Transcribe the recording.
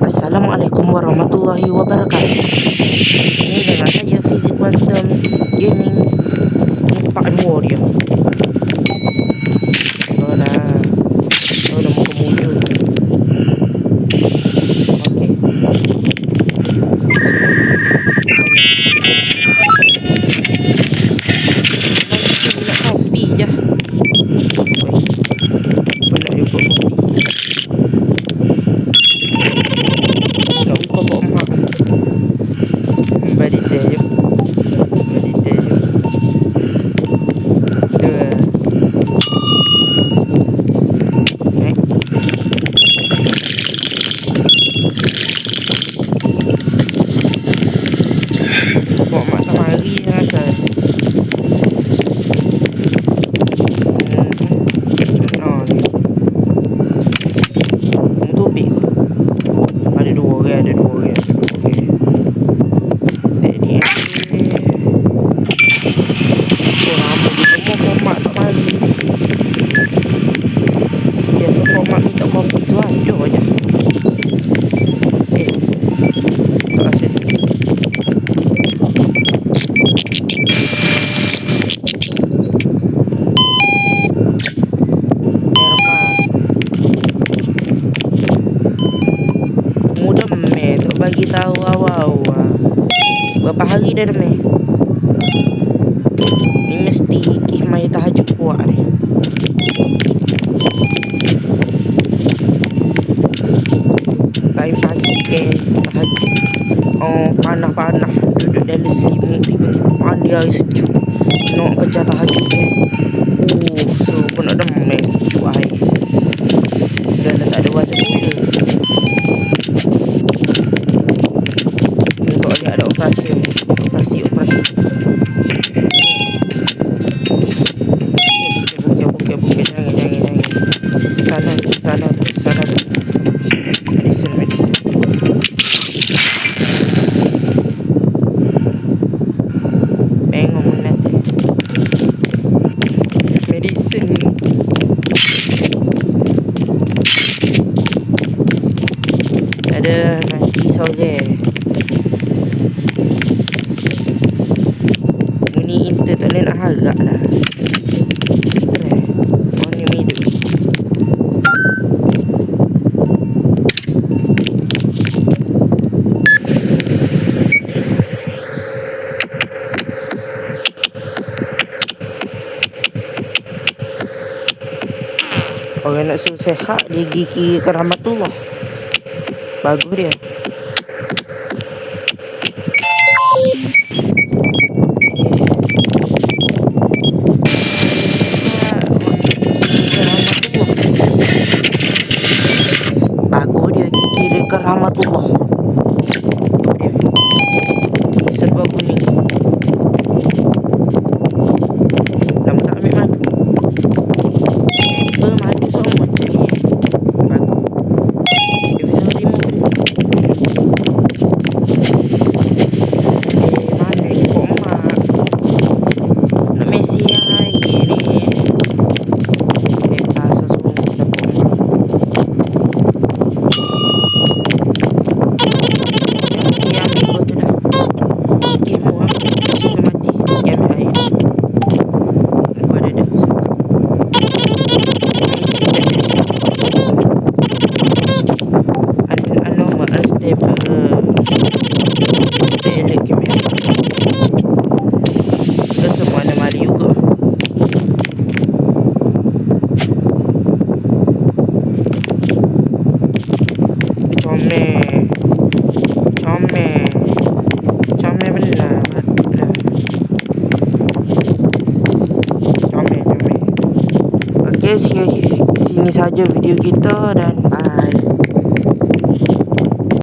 Assalamualaikum warahmatullahi wabarakatuh. Ini dengan saya Fizik Quantum Gaming. Ini part 2 dia. Oh dah muka muda. Okey. Masih nak kopi je. Nak juga kopi. Nak buka kok mak. Balik dia je. Kok mak tak mari asal. Ada dua orang. Lama kita mau mak tak mari ni. Biasa mak minta kopi tu ada aja. Tak asyik. Mudah meh tu bagi tahu awal-awal. Berapa hari dah meh? Ni mesti mai tahajud kuat ni. Time pagi ke tahajud. Panah-panah duduk dalam selimut tiba-tiba mandi air sejuk. Nak kerja tahajud ke. So pun ada meh sejuk air. Dan tak ada water cooler. Untuk dia ada operasi. Bukit jangan. Sana. Medicine. Bengong nanti. Medicine. Ada nanti sore. Muni inter tak boleh nak harap lah. Stres. Ni hidup. Orang nak suruh sehat dia gigi ke rahmatullah. Bagus dia. Bagus dia gigi dia ke rahmatullah. Dia serba kuning. Nama tak ambil madu. Apple madu semua tadi. Bagus. Dia bisa terima. Mana ni kok mak? Nak mesi air ni. Pasal semua kita kok mak. Yang ambil botol dah. Okay, muak. Suka mati. Yang ambil air. Muka ada dah. Unstable. Stay lagi meh. Kita semua nak mari juga. Comel benar. Comel. Okey, sini saja video kita dan bye.